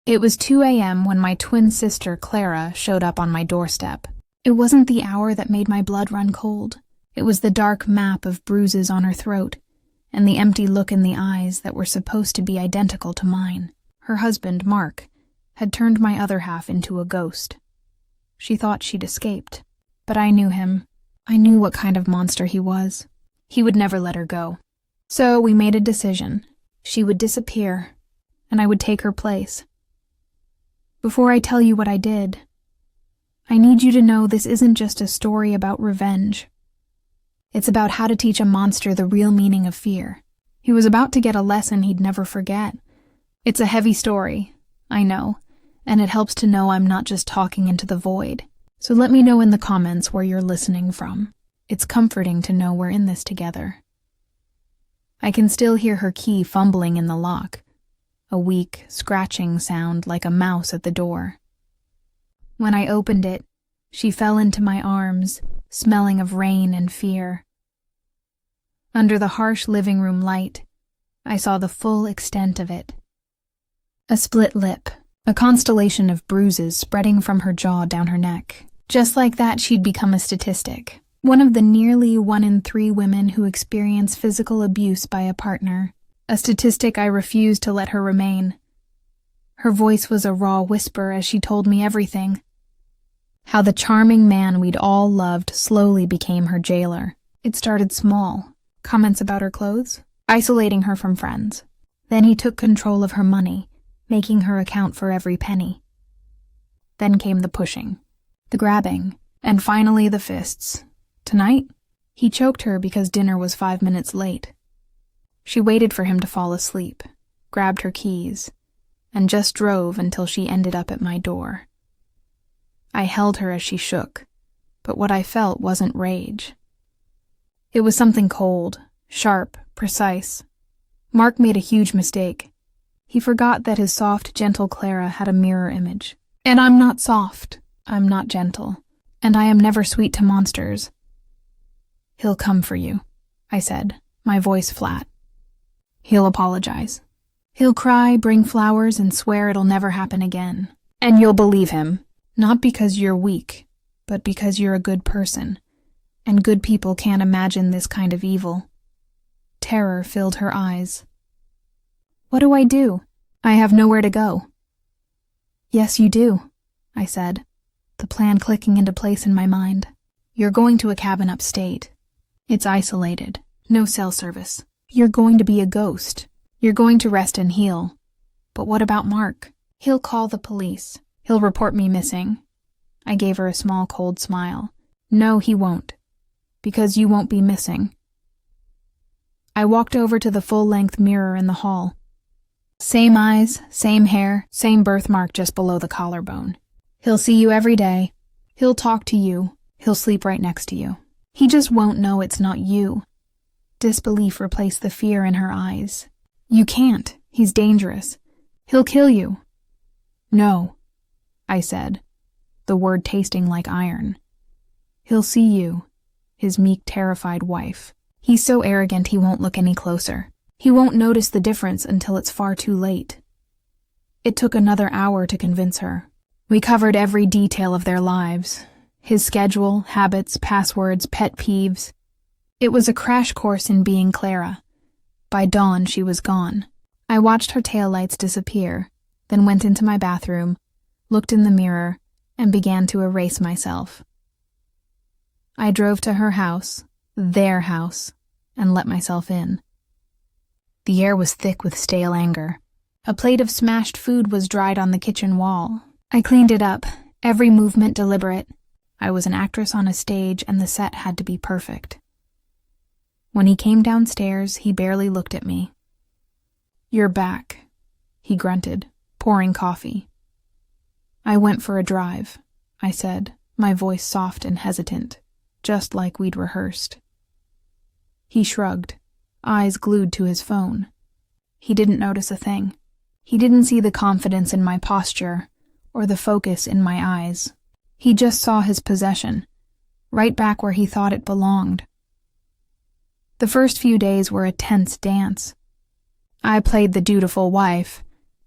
It was 2 a.m. when my twin sister, Clara, showed up on my doorstep. It wasn't the hour that made my blood run cold. It was the dark map of bruises on her throat, and the empty look in the eyes that were supposed to be identical to mine. Her husband, Mark, had turned my other half into a ghost. She thought she'd escaped, but I knew him. I knew what kind of monster he was. He would never let her go. So we made a decision. She would disappear, and I would take her place. Before I tell you what I did, I need you to know this isn't just a story about revenge. It's about how to teach a monster the real meaning of fear. He was about to get a lesson he'd never forget. It's a heavy story, I know, and it helps to know I'm not just talking into the void. So let me know in the comments where you're listening from. It's comforting to know we're in this together. I can still hear her key fumbling in the lock, a weak, scratching sound like a mouse at the door. When I opened it, she fell into my arms, smelling of rain and fear. Under the harsh living room light, I saw the full extent of it. A split lip, a constellation of bruises spreading from her jaw down her neck. Just like that, she'd become a statistic. One of the nearly 1 in 3 women who experience physical abuse by a partner. A statistic I refused to let her remain. Her voice was a raw whisper as she told me everything. How the charming man we'd all loved slowly became her jailer. It started small. Comments about her clothes, isolating her from friends. Then he took control of her money, making her account for every penny. Then came the pushing, the grabbing, and finally the fists. Tonight, he choked her because dinner was 5 minutes late. She waited for him to fall asleep, grabbed her keys, and just drove until she ended up at my door. I held her as she shook, but what I felt wasn't rage. It was something cold, sharp, precise. Mark made a huge mistake. He forgot that his soft, gentle Clara had a mirror image. And I'm not soft, I'm not gentle, and I am never sweet to monsters. He'll come for you, I said, my voice flat. He'll apologize. He'll cry, bring flowers, and swear it'll never happen again. And you'll believe him, not because you're weak, but because you're a good person. And good people can't imagine this kind of evil. Terror filled her eyes. What do I do? I have nowhere to go. Yes, you do, I said, the plan clicking into place in my mind. You're going to a cabin upstate. It's isolated, no cell service. You're going to be a ghost. You're going to rest and heal. But what about Mark? He'll call the police. He'll report me missing. I gave her a small, cold smile. No, he won't. Because you won't be missing. I walked over to the full-length mirror in the hall. Same eyes, same hair, same birthmark just below the collarbone. He'll see you every day. He'll talk to you. He'll sleep right next to you. He just won't know it's not you. Disbelief replaced the fear in her eyes. You can't. He's dangerous. He'll kill you. No, I said, the word tasting like iron. He'll see you, his meek, terrified wife. He's so arrogant he won't look any closer. He won't notice the difference until it's far too late. It took another hour to convince her. We covered every detail of their lives. His schedule, habits, passwords, pet peeves. It was a crash course in being Clara. By dawn, she was gone. I watched her taillights disappear, then went into my bathroom, looked in the mirror, and began to erase myself. I drove to her house, their house, and let myself in. The air was thick with stale anger. A plate of smashed food was dried on the kitchen wall. I cleaned it up, every movement deliberate. I was an actress on a stage, and the set had to be perfect. When he came downstairs, he barely looked at me. You're back, he grunted, pouring coffee. I went for a drive, I said, my voice soft and hesitant, just like we'd rehearsed. He shrugged, eyes glued to his phone. He didn't notice a thing. He didn't see the confidence in my posture or the focus in my eyes. He just saw his possession, right back where he thought it belonged. The first few days were a tense dance. I played the dutiful wife.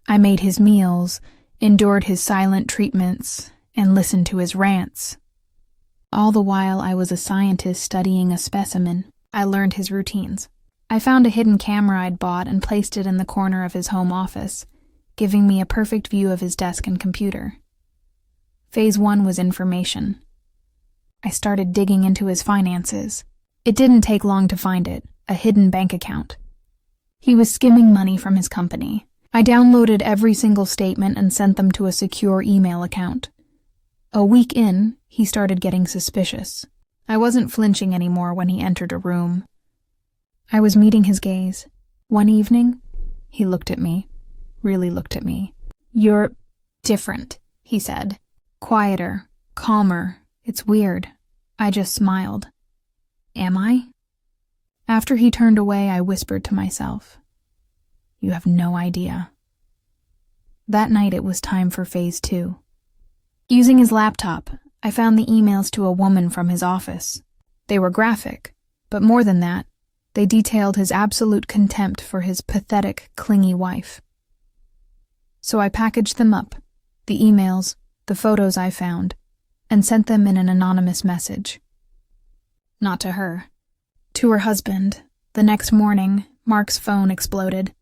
I made his meals, endured his silent treatments, and listened to his rants. All the while I was a scientist studying a specimen, I learned his routines. I found a hidden camera I'd bought and placed it in the corner of his home office, giving me a perfect view of his desk and computer. Phase 1 was information. I started digging into his finances. It didn't take long to find it, a hidden bank account. He was skimming money from his company. I downloaded every single statement and sent them to a secure email account. A week in, he started getting suspicious. I wasn't flinching anymore when he entered a room. I was meeting his gaze. One evening, he looked at me, really looked at me. "You're different," he said. Quieter, calmer. It's weird. I just smiled. Am I? After he turned away, I whispered to myself, "You have no idea." That night it was time for phase 2. Using his laptop, I found the emails to a woman from his office. They were graphic, but more than that, they detailed his absolute contempt for his pathetic, clingy wife. So I packaged them up, the emails, the photos I found, and sent them in an anonymous message. Not to her. To her husband. The next morning, Mark's phone exploded.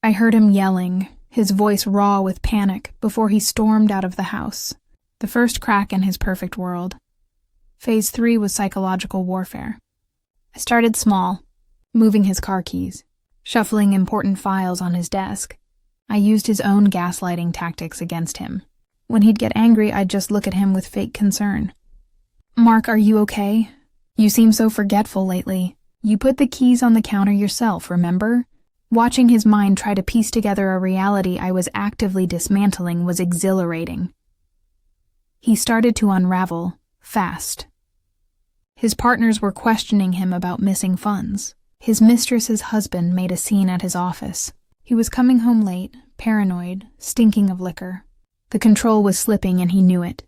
I heard him yelling, his voice raw with panic, before he stormed out of the house. The first crack in his perfect world. Phase 3 was psychological warfare. I started small, moving his car keys, shuffling important files on his desk. I used his own gaslighting tactics against him. When he'd get angry, I'd just look at him with fake concern. "Mark, are you okay? You seem so forgetful lately. You put the keys on the counter yourself, remember?" Watching his mind try to piece together a reality I was actively dismantling was exhilarating. He started to unravel, fast. His partners were questioning him about missing funds. His mistress's husband made a scene at his office. He was coming home late, paranoid, stinking of liquor. The control was slipping and he knew it.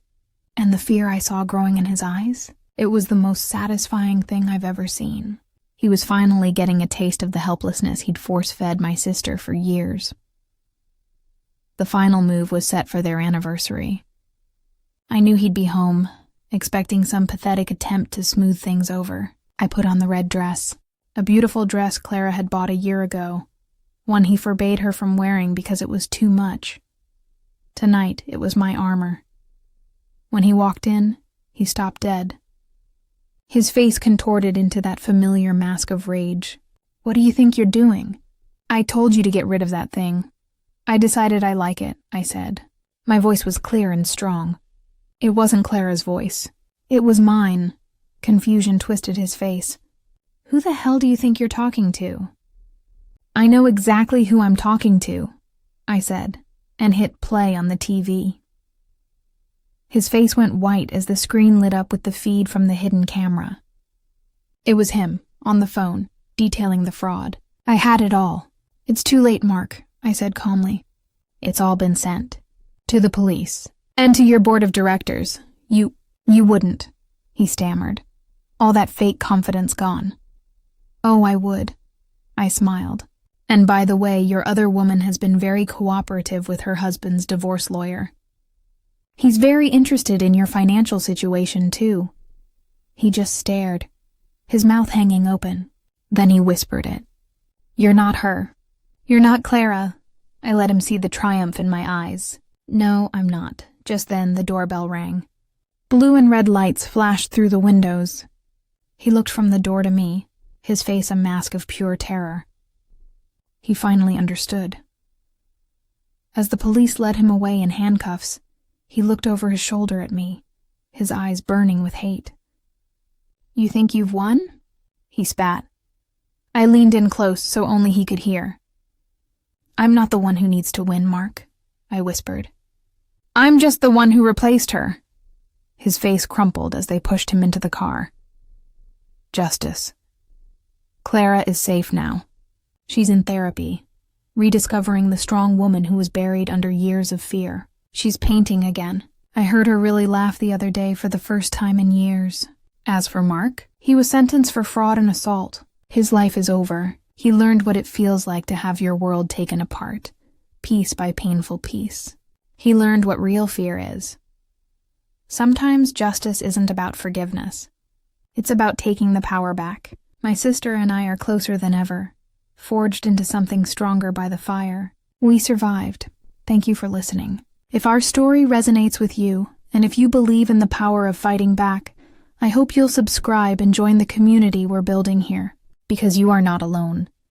And the fear I saw growing in his eyes, it was the most satisfying thing I've ever seen. He was finally getting a taste of the helplessness he'd force-fed my sister for years. The final move was set for their anniversary. I knew he'd be home, expecting some pathetic attempt to smooth things over. I put on the red dress, a beautiful dress Clara had bought a year ago, one he forbade her from wearing because it was too much. Tonight, it was my armor. When he walked in, he stopped dead. His face contorted into that familiar mask of rage. "What do you think you're doing?" "I told you to get rid of that thing." "I decided I like it," I said. My voice was clear and strong. It wasn't Clara's voice. It was mine. Confusion twisted his face. "Who the hell do you think you're talking to?" "I know exactly who I'm talking to," I said, and hit play on the TV. His face went white as the screen lit up with the feed from the hidden camera. It was him, on the phone, detailing the fraud. I had it all. "It's too late, Mark," I said calmly. "It's all been sent. To the police. And to your board of directors. You wouldn't," he stammered. All that fake confidence gone. "Oh, I would." I smiled. "And by the way, your other woman has been very cooperative with her husband's divorce lawyer. He's very interested in your financial situation, too." He just stared, his mouth hanging open. Then he whispered it. "You're not her. You're not Clara." I let him see the triumph in my eyes. "No, I'm not." Just then, the doorbell rang. Blue and red lights flashed through the windows. He looked from the door to me, his face a mask of pure terror. He finally understood. As the police led him away in handcuffs, he looked over his shoulder at me, his eyes burning with hate. "You think you've won?" he spat. I leaned in close so only he could hear. "I'm not the one who needs to win, Mark," I whispered. "I'm just the one who replaced her." His face crumpled as they pushed him into the car. Justice. Clara is safe now. She's in therapy, rediscovering the strong woman who was buried under years of fear. She's painting again. I heard her really laugh the other day for the first time in years. As for Mark, he was sentenced for fraud and assault. His life is over. He learned what it feels like to have your world taken apart, piece by painful piece. He learned what real fear is. Sometimes justice isn't about forgiveness. It's about taking the power back. My sister and I are closer than ever, forged into something stronger by the fire. We survived. Thank you for listening. If our story resonates with you, and if you believe in the power of fighting back, I hope you'll subscribe and join the community we're building here, because you are not alone.